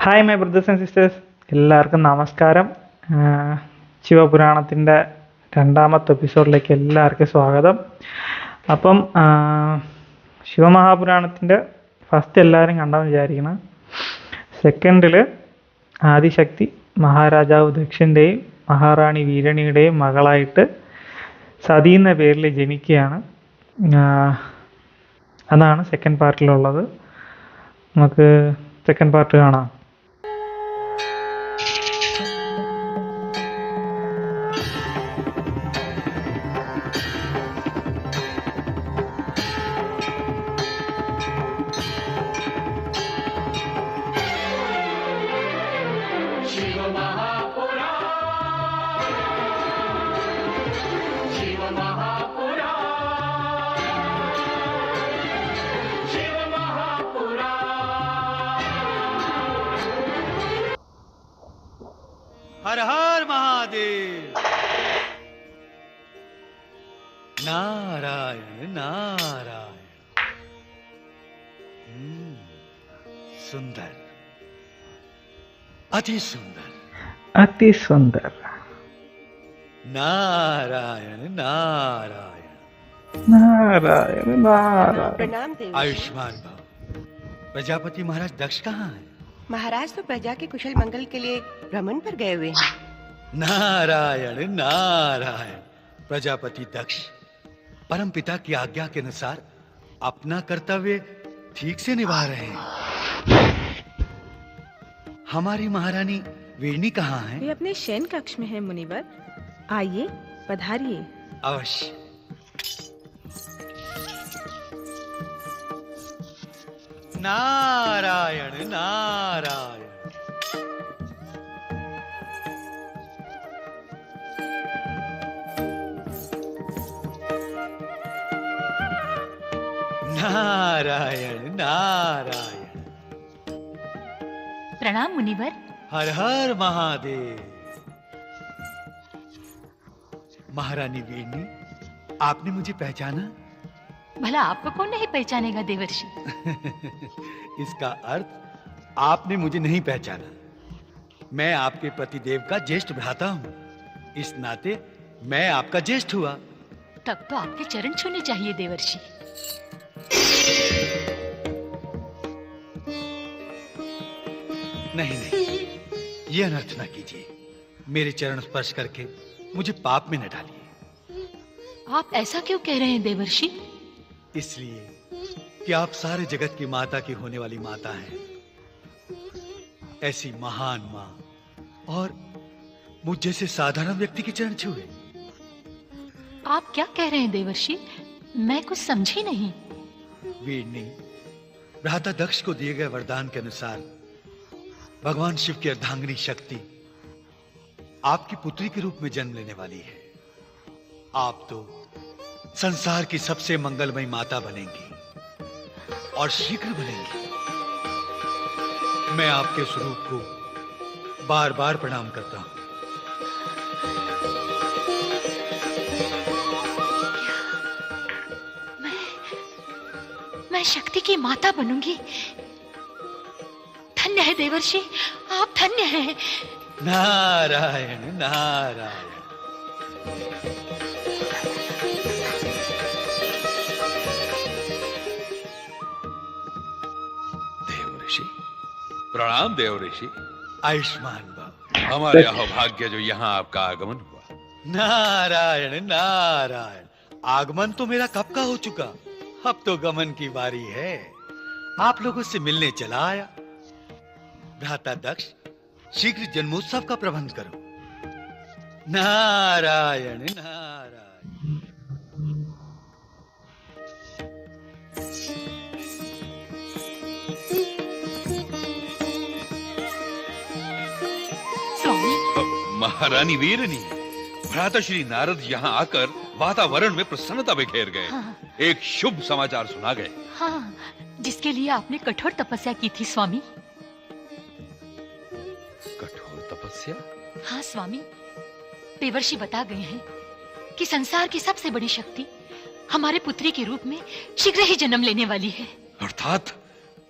Hi my brothers and sisters, എല്ലാവർക്കും നമസ്കാരം. ശിവപുരാണത്തിൻ്റെ രണ്ടാമത്തെ എപ്പിസോഡിലേക്ക് എല്ലാവർക്കും സ്വാഗതം. അപ്പം ശിവമഹാപുരാണത്തിൻ്റെ ഫസ്റ്റ് എല്ലാവരും കണ്ടെന്ന് വിചാരിക്കണം. സെക്കൻഡിൽ ആദിശക്തി മഹാരാജാവ് ദക്ഷൻ്റെയും മഹാറാണി വീരണിയുടെയും മകളായിട്ട് സതി എന്ന പേരിൽ ജനിക്കുകയാണ്. അതാണ് സെക്കൻഡ് പാർട്ടിലുള്ളത്. നമുക്ക് സെക്കൻഡ് പാർട്ട് കാണാം. हर हर महादेव। नारायण नारायण। सुंदर, अति सुंदर, अति सुंदर। नारायण नारायण नारायण नारायण। प्रणाम देवी। आयुष्मान भव। प्रजापति महाराज दक्ष कहाँ है? महाराज तो प्रजा के कुशल मंगल के लिए भ्रमण पर गए हुए हैं। नारायण नारायण। प्रजापति दक्ष परम पिता की आज्ञा के अनुसार अपना कर्तव्य ठीक से निभा रहे हैं। हमारी महारानी वीरणी कहाँ है? वे अपने शयन कक्ष में है मुनिवर। आइए, पधारिए। अवश्य। नारायण नारायण। नारायण नारायण। प्रणाम मुनिवर। हर हर महादेव। महारानी वीरनी, आपने मुझे पहचाना? भला आपको कौन नहीं पहचानेगा देवर्षि? इसका अर्थ आपने मुझे नहीं पहचाना। मैं आपके पतिदेव का ज्येष्ठ भ्राता हूँ, इस नाते मैं आपका ज्येष्ठ हुआ। तब तो आपके चरण छूने चाहिए देवर्षि। नहीं नहीं, ये अनर्थ न कीजिए। मेरे चरण स्पर्श करके मुझे पाप में न डालिए। आप ऐसा क्यों कह रहे हैं देवर्षि? इसलिए कि आप सारे जगत की माता की होने वाली माता हैं। ऐसी महान मां और मुझ जैसे साधारण व्यक्ति के चरण छुए। आप क्या कह रहे हैं देवर्षि? मैं कुछ समझी नहीं। वीरनी, भ्राता दक्ष को दिए गए वरदान के अनुसार भगवान शिव की अर्धांगिनी शक्ति आपकी पुत्री के रूप में जन्म लेने वाली है। आप तो संसार की सबसे मंगलमयी माता बनेंगी और शीघ्र बनेंगी। मैं आपके स्वरूप को बार बार प्रणाम करता हूं। मैं शक्ति की माता बनूंगी। धन्य है देवर्षि, आप धन्य हैं। नारायण नारायण। प्रणाम देव ऋषि। आयुष्मान भव। हमारे अहोभाग्य जो यहाँ आपका आगमन हुआ। नारायण नारायण। आगमन तो मेरा कब का हो चुका, अब तो गमन की बारी है। आप लोगों से मिलने चला आया। भ्राता दक्ष, शीघ्र जन्मोत्सव का प्रबंध करो। नारायण नारायण। महारानी वीरनी, भ्राता श्री नारद यहाँ आकर वातावरण में प्रसन्नता बिखेर गए। हाँ। एक शुभ समाचार सुना गए। हाँ, जिसके लिए आपने कठोर तपस्या की थी स्वामी। कठोर तपस्या? हाँ स्वामी, देवर्षि बता गए हैं कि संसार की सबसे बड़ी शक्ति हमारे पुत्री के रूप में शीघ्र ही जन्म लेने वाली है। अर्थात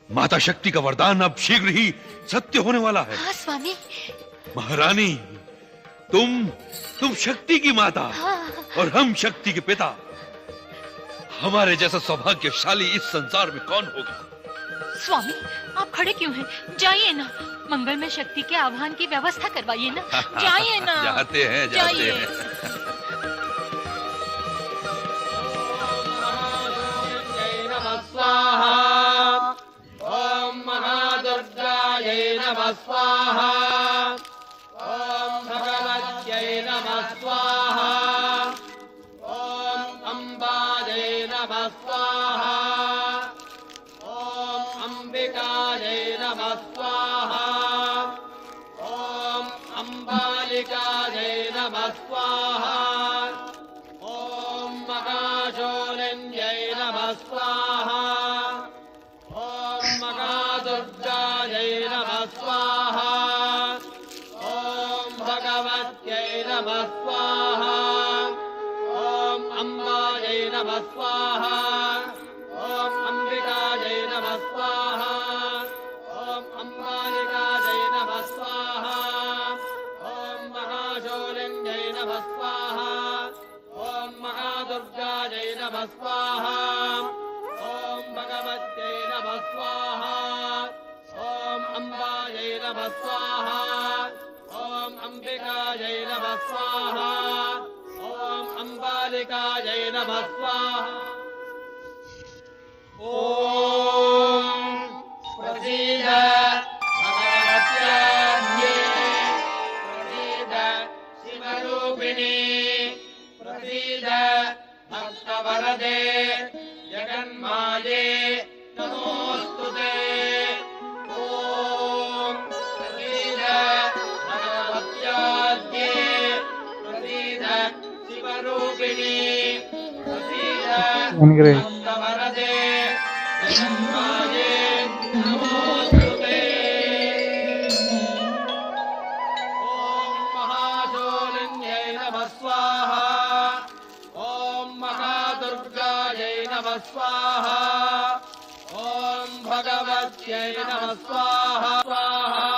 माता शक्ति का वरदान अब शीघ्र ही सत्य होने वाला है। हाँ स्वामी। महारानी, तुम शक्ति की माता और हम शक्ति के पिता। हमारे जैसा सौभाग्यशाली इस संसार में कौन होगा? स्वामी आप खड़े क्यों हैं? जाइए ना, मंगल में शक्ति के आह्वान की व्यवस्था करवाइए ना। जाइए ना। जाते हैं। ओम महादुर्गायै नमः स्वाहा। ओम भगवत्यै नमः स्वाहा। ओम अम्बायै नमः स्वाहा। ओम अंबिकायै नमः स्वाहा। ओम अम्बालिकायै नमः स्वाहा। ओम महाशूलिन्यै नमः स्वाहा। ओम महादुर्गायै नमः स्वाहा। ओम भगवत्यै नमः स्वाहा। ओम अम्बायै नमः स्वाहा। ओम अंबिकायै नमः स्वाहा। ओम अम्बालिकायै नमः स्वाहा। ओम महाशूलिन्यै नमः स्वाहा। ओम महादुर्गायै नमः स्वाहा। ओम भगवत्यै नमः स्वाहा। ओम अम्बायै नमः स्वाहा। ओम अंबिकायै नमः स्वाहा। ओम अम्बालिकायै नमः स्वाहा। ओम प्रसीद भगवत्याद्ये प्रसीद शिवरूपिणी प्रसीद भक्तवरदे जगन्माये नमोस्तुते। ओम प्रसीद भगवत्याद्ये प्रसीद शिवरूपिणी प्रसीद भक्तवरदे जगन्माये नमोस्तुते। ओम महाशूलिन्यै नमः स्वाहा। ओम महादुर्गायै नमः स्वाहा। ओम भगवत्यै नमः स्वाहा।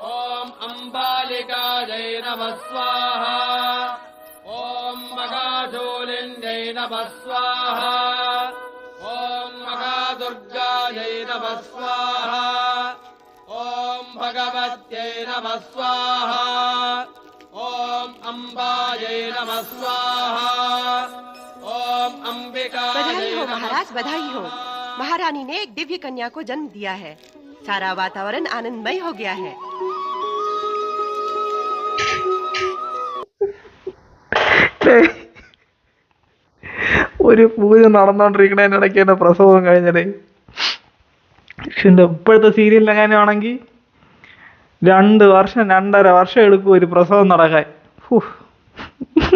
ओम अम्बालिकायै नमः स्वाहा। ओम महाशूलिन्यै नमः स्वाहा। ओम महादुर्गायै नमः स्वाहा। ओम भगवत्यै नमः स्वाहा। ओम अम्बायै नमः स्वाहा। ओम अंबिकायै बधाई हो नमः महाराज, बधाई हो। महारानी ने एक दिव्य कन्या को जन्म दिया है। सारा वातावरण आनंदमय हो गया है। ഒരു പൂജ നടന്നുകൊണ്ടിരിക്കണതിനിടയ്ക്ക് തന്നെ പ്രസവം കഴിഞ്ഞടേ. പക്ഷെ ഇപ്പോഴത്തെ സീരിയലിലെങ്ങനെയാണെങ്കിൽ 2 വർഷം 2.5 വർഷം എടുക്കും ഒരു പ്രസവം നടക്കാൻ.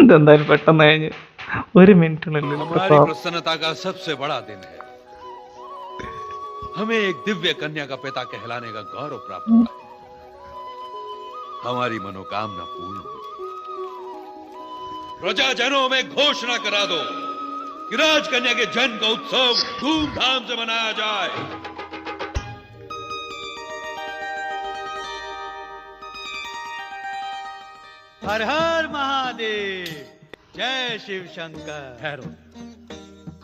ഇതെന്തായാലും പെട്ടെന്ന് കഴിഞ്ഞ് 1 മിനിറ്റിനുള്ളിൽ हमारी പ്രസവം. प्रसन्नता का सबसे बड़ा दिन है। हमें एक दिव्य कन्या का पिता कहलाने का गौरव प्राप्त हुआ है। हमारी मनोकामना पूर्ण हुई। प्रजाजनों में घोषणा करा दो कि राजकन्या के जन्म का उत्सव धूमधाम से मनाया जाए। हर हर महादेव, जय शिव शंकर। ठहरो,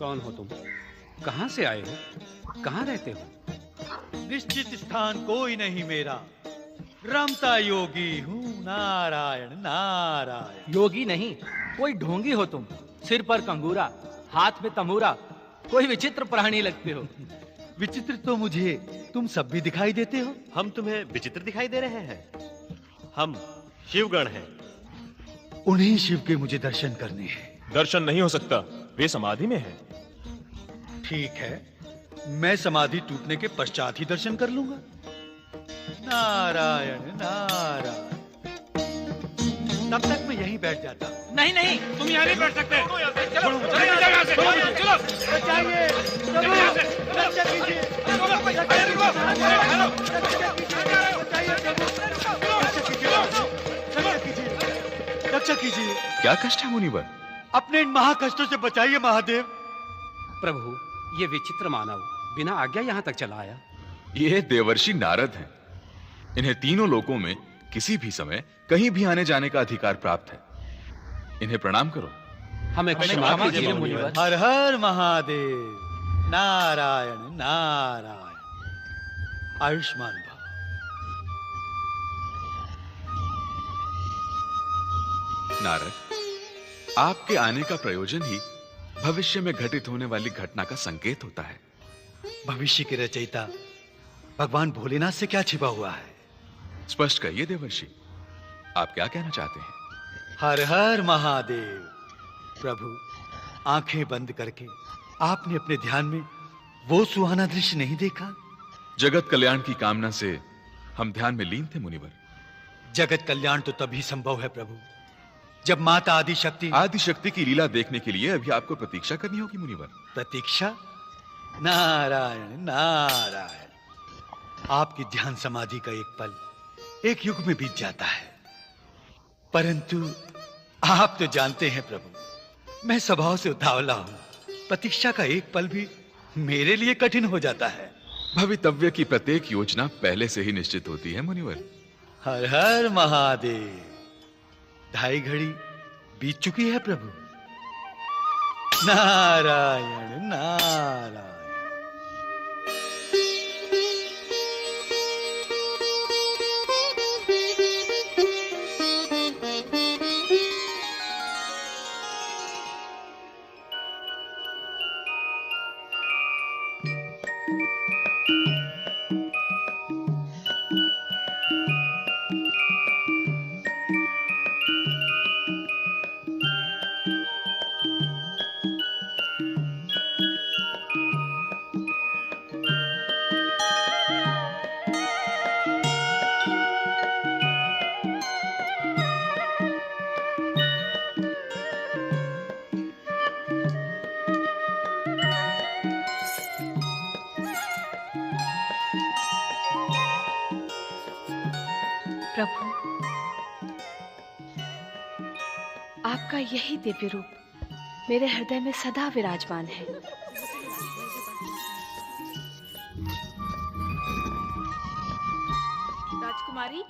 कौन हो तुम? कहां से आए हो? कहां रहते हो? निश्चित स्थान कोई नहीं मेरा, रमता योगी हूँ। नारायण नारायण। योगी नहीं, कोई ढोंगी हो तुम। सिर पर कंगूरा, हाथ में तमूरा, कोई विचित्र प्राणी लगते हो। विचित्र तो मुझे तुम सब भी दिखाई देते हो। हम तुम्हें विचित्र दिखाई दे रहे हैं? हम शिवगण हैं। उन्हीं शिव के मुझे दर्शन करने हैं। दर्शन नहीं हो सकता, वे समाधि में हैं। ठीक है, मैं समाधि टूटने के पश्चात ही दर्शन कर लूंगा। नारायण नारायण। तब तक मैं यहीं बैठ जाता हूँ। नहीं नहीं, तुम यहाँ नहीं बैठ सकते। चलो, बचाइए, रक्षा कीजिए, रक्षा कीजिए। क्या कष्ट है मुनिवर? अपने इन महाकष्टों से बचाइए महादेव। प्रभु, ये विचित्र मानव बिना आज्ञा यहाँ तक चला आया? ये देवर्षि नारद हैं। इन्हें तीनों लोकों में किसी भी समय कहीं भी आने जाने का अधिकार प्राप्त है। इन्हें प्रणाम करो। हमें क्षमा कीजिए मुनिवर। हर हर महादेव। नारायण नारायण। आयुष्मान भव। नारद, आपके आने का प्रयोजन ही भविष्य में घटित होने वाली घटना का संकेत होता है। भविष्य के रचयिता भगवान भोलेनाथ से क्या छिपा हुआ है? स्पष्ट कहिए देवर्षि, आप क्या कहना चाहते हैं? हर हर महादेव। प्रभु, आंखें बंद करके आपने अपने ध्यान में वो सुहाना दृश्य नहीं देखा? जगत कल्याण की कामना से हम ध्यान में लीन थे मुनिवर। जगत कल्याण तो तभी संभव है प्रभु, जब माता आदिशक्ति की लीला देखने के लिए अभी आपको प्रतीक्षा करनी होगी मुनिवर। प्रतीक्षा? नारायण नारायण। आपकी ध्यान समाधि का एक पल एक युग में बीत जाता है, परंतु आप तो जानते हैं प्रभु, मैं स्वभाव से उतावला हूं। प्रतीक्षा का एक पल भी मेरे लिए कठिन हो जाता है। भवितव्य की प्रत्येक योजना पहले से ही निश्चित होती है मुनिवर। हर हर महादेव। 2:30 घड़ी बीत चुकी है प्रभु। नारायण नारायण। प्रभु, आपका यही दिव्य रूप मेरे हृदय में सदा विराजमान है। राजकुमारी,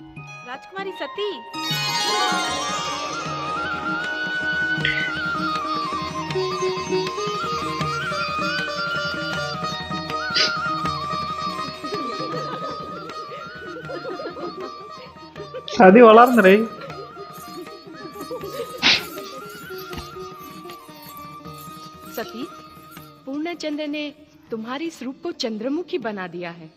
राजकुमारी सती। शादी वलार रही। सती, पूर्णचंद्र ने तुम्हारी इस रूप को चंद्रमुखी बना दिया है।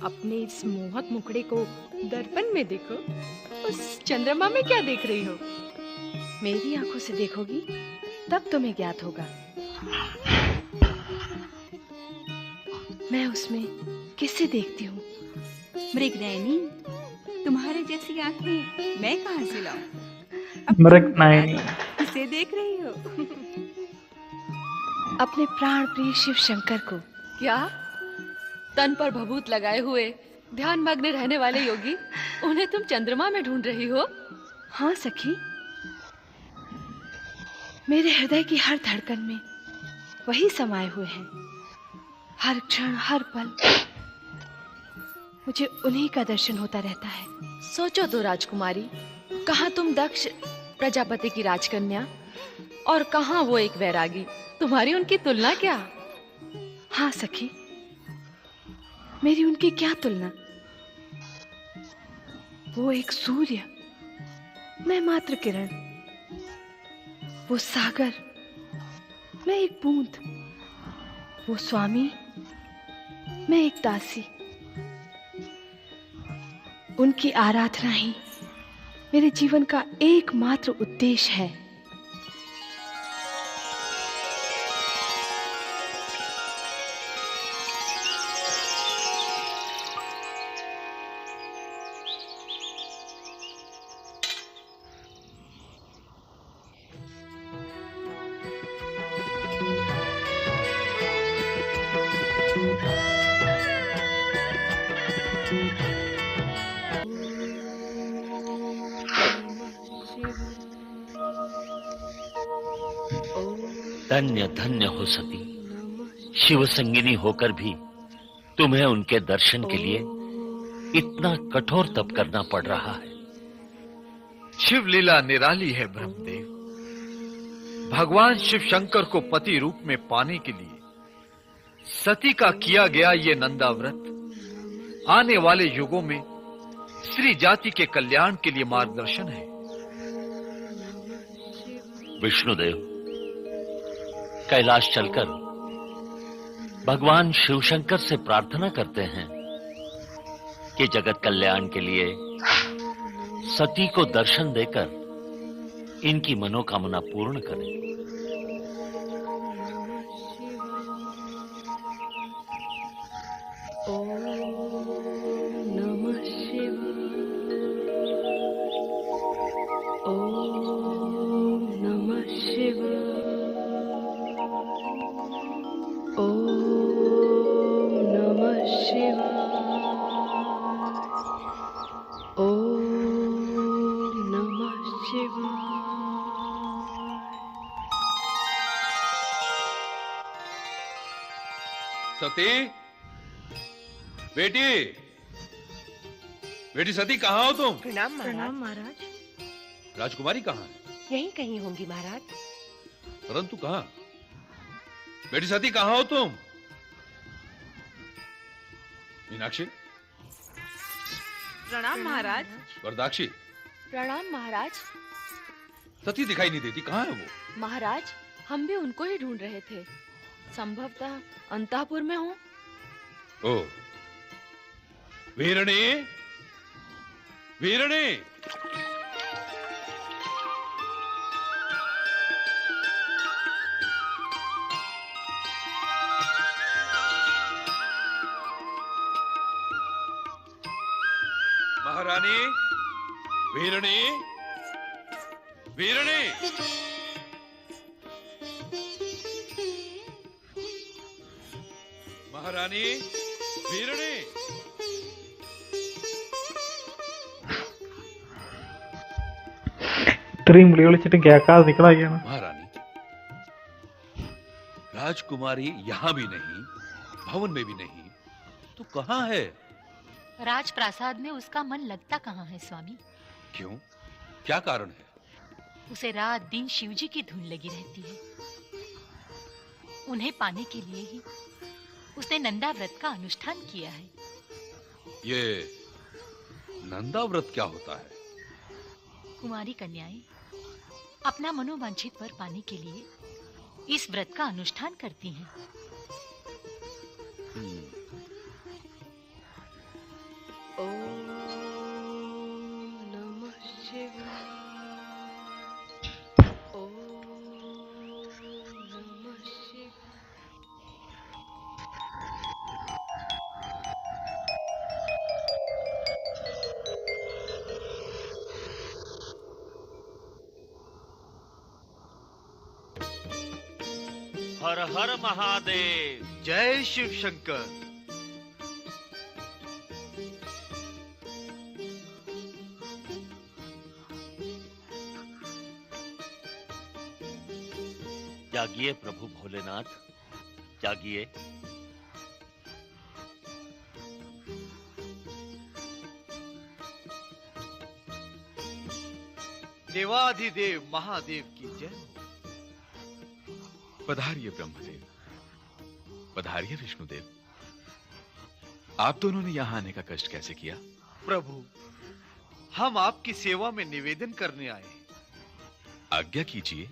अपने इस मोहक मुखड़े को दर्पण में देखो। उस चंद्रमा में क्या देख रही हो? मेरी आंखों से देखोगी तब तुम्हें ज्ञात होगा मैं उसमें किसे देखती हूँ। मृगनयनी, तुम्हारे जैसी आंखें मैं कहाँ से लाऊं? मृगनयनी, किसे देख रही हो? अपने प्राण प्रिय शिव शंकर को। क्या तन पर भभूत लगाए हुए ध्यान मग्न रहने वाले योगी, उन्हें तुम चंद्रमा में ढूंढ रही हो? हाँ सखी, मेरे हृदय की हर धड़कन में वही समाये हुए हैं। हर क्षण हर पल मुझे उन्हीं का दर्शन होता रहता है। सोचो तो राजकुमारी, कहाँ तुम दक्ष प्रजापति की राजकन्या और कहाँ वो एक वैरागी। तुम्हारी उनकी तुलना क्या? हाँ सखी, मेरी उनकी क्या तुलना। वो एक सूर्य, मैं मात्र किरण। वो सागर, मैं एक बूंद। वो स्वामी, मैं एक दासी। उनकी आराधना ही मेरे जीवन का एकमात्र उद्देश्य है। धन्य धन्य हो सती, शिव संगिनी होकर भी तुम्हें उनके दर्शन के लिए इतना कठोर तप करना पड़ रहा है। शिव लीला निराली है ब्रह्मदेव। भगवान शिव शंकर को पति रूप में पाने के लिए सती का किया गया ये नंदा व्रत आने वाले युगों में स्त्री जाति के कल्याण के लिए मार्गदर्शन है। विष्णुदेव, कैलाश चलकर भगवान शिव शंकर से प्रार्थना करते हैं कि जगत कल्याण के लिए सती को दर्शन देकर इनकी मनोकामना पूर्ण करें। सती, बेटी, बेटी सती, कहाँ हो तुम? प्रणाम महाराज। राजकुमारी कहाँ है? यहीं कहीं होंगी महाराज। परंतु कहाँ? बेटी सती, कहाँ हो तुम? मीनाक्षी, प्रणाम महाराज। वरदाक्षी, प्रणाम महाराज। सती दिखाई नहीं देती, कहाँ है वो? महाराज, हम भी उनको ही ढूंढ रहे थे। संभवतः अंतःपुर में हो। ओ, वीरणी, वीरणी, महारानी, वीरणी, वीरणी, महारानी, वीरणी। ഇത്രയും വിളി വിളിച്ചിട്ടും കേൾക്കാതെ നിൽക്കണൊക്കെയാണ്. महारानी, राजकुमारी यहाँ भी नहीं, भवन में भी नहीं, तो कहाँ है? राजप्रासाद में उसका मन लगता कहाँ है स्वामी? क्यों? क्या कारण है? उसे रात दिन शिवजी की धुन लगी रहती है। उन्हें पाने के लिए ही उसने नंदा व्रत का अनुष्ठान किया है। ये नंदा व्रत क्या होता है? कुमारी कन्याएं अपना मनोवांछित वर पाने के लिए इस व्रत का अनुष्ठान करती हैं। हर हर महादेव। जय शिव शंकर। जागिए प्रभु भोलेनाथ, जागिए। देवाधिदेव महादेव की जय। पधारिए ब्रह्मदेव, पधारिए विष्णुदेव। आप दोनों ने यहां आने का कष्ट कैसे किया? प्रभु, हम आपकी सेवा में निवेदन करने आए हैं। आज्ञा कीजिए।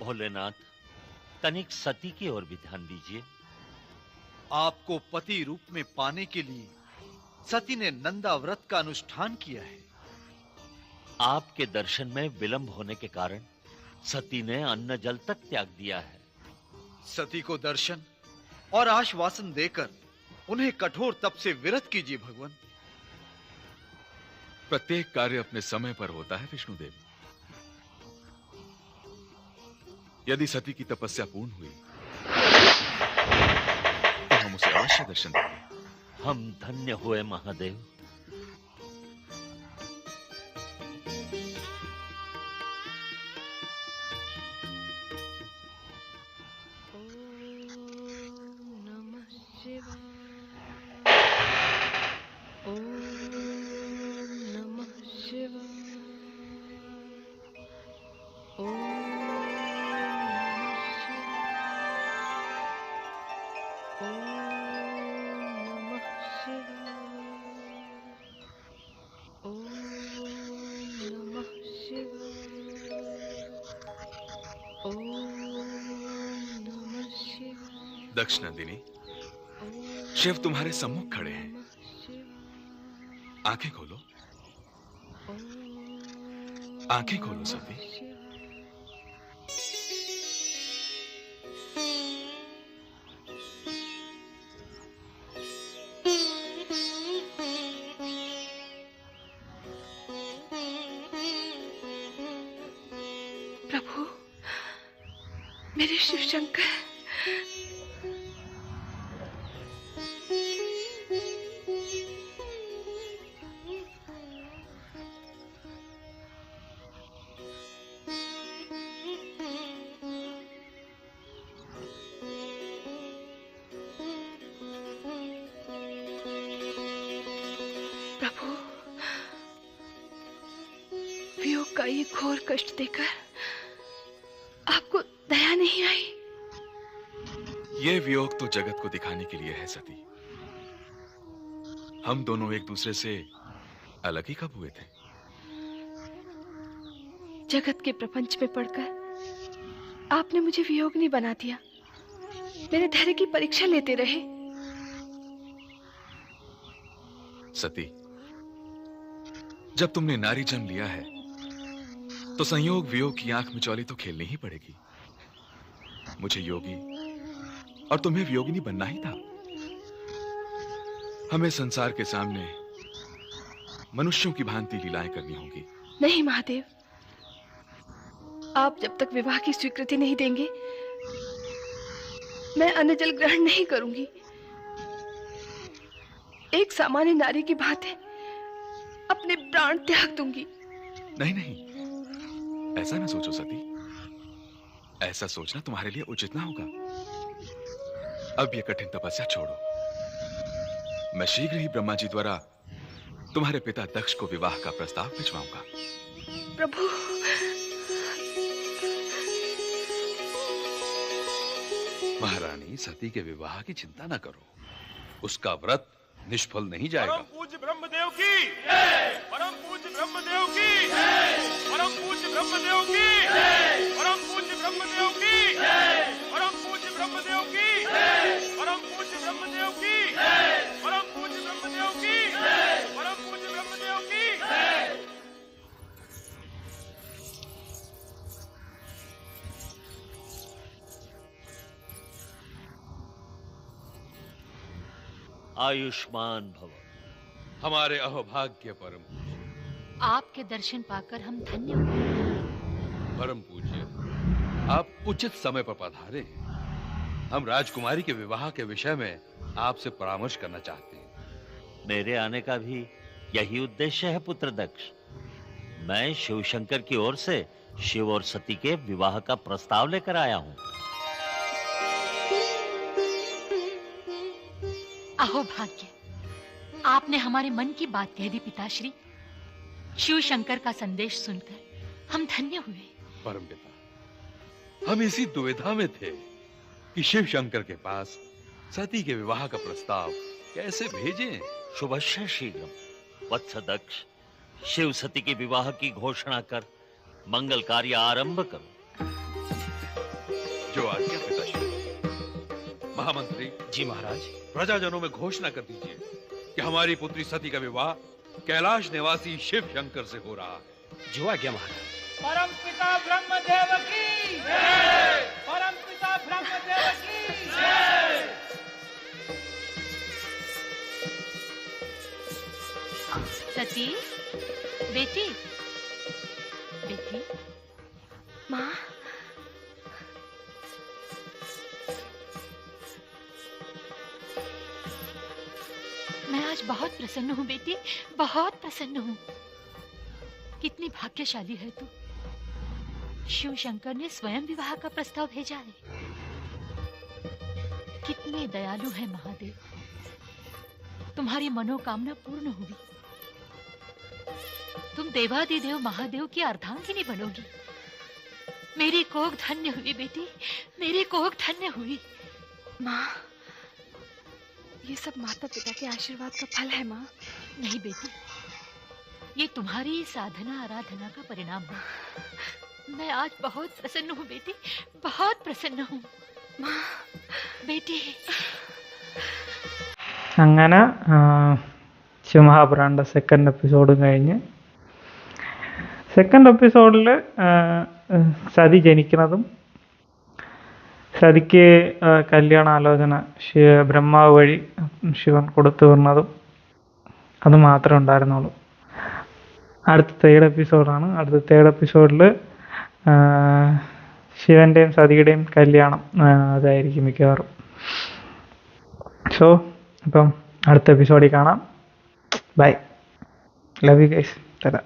भोलेनाथ, तनिक सती की ओर भी ध्यान दीजिए। आपको पति रूप में पाने के लिए सती ने नंदा व्रत का अनुष्ठान किया है। आपके दर्शन में विलंब होने के कारण सती ने अन्न जल तक त्याग दिया है। सती को दर्शन और आश्वासन देकर उन्हें कठोर तप से विरत कीजिए भगवान। प्रत्येक कार्य अपने समय पर होता है विष्णुदेव। यदि सती की तपस्या पूर्ण हुई तो हम उसे अवश्य दर्शन देंगे। हम धन्य हुए महादेव। दक्ष नंदिनी, शिव तुम्हारे सम्मुख खड़े हैं। आंखें खोलो, आंखें खोलो सती। प्रभु, मेरे शिव शंकर, प्रभु, वियोग का ये घोर कष्ट देकर आपको दया नहीं आई? ये वियोग तो जगत को दिखाने के लिए है सती। हम दोनों एक दूसरे से अलग ही कब हुए थे? जगत के प्रपंच में पड़कर आपने मुझे वियोगिनी बना दिया। मेरे धैर्य की परीक्षा लेते रहे। सती, जब तुमने नारी जन्म लिया है तो संयोग वियोग की आंख मिचौली तो खेलनी ही पड़ेगी। मुझे योगी और तुम्हें वियोगिनी बनना ही था। हमें संसार के सामने मनुष्यों की भांति लीलाएं करनी होंगी। नहीं महादेव, आप जब तक विवाह की स्वीकृति नहीं देंगे मैं अन्न जल ग्रहण नहीं करूंगी। एक सामान्य नारी की भांति अपने प्राण त्याग दूंगी। नहीं नहीं, ऐसा ना सोचो सती। ऐसा सोचना तुम्हारे लिए उचित ना होगा। अब ये कठिन तपस्या छोड़ो। मैं शीघ्र ही ब्रह्मा जी द्वारा तुम्हारे पिता दक्ष को विवाह का प्रस्ताव भिजवाऊंगा। प्रभु, महारानी, सती के विवाह की चिंता न करो। उसका व्रत निष्फल नहीं जाएगा। परम पूज्य ब्रह्मदेव की, परम पूज्य ब्रह्मदेव की, परम पूज्य ब्रह्मदेव की, परम पूज्य ब्रह्मदेव की, परम पूज्य ब्रह्मदेव की, परम पूज्य ब्रह्मदेव की, परम पूज्य ब्रह्मदेव की, परम पूज्य ब्रह्मदेव की। आयुष्मान भव। हमारे अहोभाग्य परम आपके दर्शन पाकर हम धन्य हुए। परम पूज्य, आप उचित समय पर पधारे। हम राजकुमारी के विवाह के विषय में आपसे परामर्श करना चाहते हैं। मेरे आने का भी यही उद्देश्य है पुत्र दक्ष। मैं शिव शंकर की ओर से शिव और सती के विवाह का प्रस्ताव लेकर आया हूँ। अहो भाग्य, आपने हमारे मन की बात कह दी पिताश्री। शिव शंकर का संदेश सुनकर हम धन्य हुए। परम पिता, हम इसी दुविधा में थे कि शिव शंकर के पास सती के विवाह का प्रस्ताव कैसे भेजें। शुभस्य शीघ्रम। वत्स दक्ष, शिव सती के विवाह की घोषणा कर मंगल कार्य आरंभ करो। जो आज्ञा पिताश्री। महामंत्री जी महाराज। प्रजाजनों में घोषणा कर दीजिए कि हमारी पुत्री सती का विवाह कैलाश निवासी शिव शंकर से हो रहा है। जो आज्ञा महाराज। परम पिता ब्रह्मदेव की जय, परम पिता ब्रह्मदेव की जय। सती, बेटी, बेटी। माँ, मैं आज बहुत प्रसन्न हूँ बेटी, बहुत प्रसन्न हूँ। कितनी भाग्यशाली है तू। शिव शंकर ने स्वयं विवाह का प्रस्ताव भेजा है। कितने दयालु है महादेव। तुम्हारी मनोकामना पूर्ण हुई। तुम देवादिदेव महादेव की अर्धांगिनी बनोगी। मेरी कोख धन्य हुई बेटी, मेरी कोख धन्य हुई। माँ, ये सब माता पिता के आशीर्वाद का फल है माँ। नहीं बेटी, ये तुम्हारी साधना आराधना का परिणाम है। मैं आज बहुत प्रसन्न हूँ बेटी, बहुत प्रसन्न हूँ। माँ, बेटी അങ്ങനെ ശിവമഹാപുരാണിൻ്റെ സെക്കൻഡ് എപ്പിസോഡും കഴിഞ്ഞ് സെക്കൻഡ് എപ്പിസോഡിൽ സതി ജനിക്കുന്നതും സതിക്ക് കല്യാണാലോചന ബ്രഹ്മാവ് വഴി ശിവൻ കൊടുത്തു വിടുന്നതും അത് മാത്രമേ ഉണ്ടായിരുന്നുള്ളൂ. അടുത്ത തേർഡ് എപ്പിസോഡാണ്. അടുത്ത തേർഡ് എപ്പിസോഡിൽ ശിവൻ്റെയും സതിയുടെയും കല്യാണം അതായിരിക്കും മിക്കവാറും. സോ അപ്പം അടുത്ത എപ്പിസോഡിൽ കാണാം. ബൈ. Love you guys. തരാം.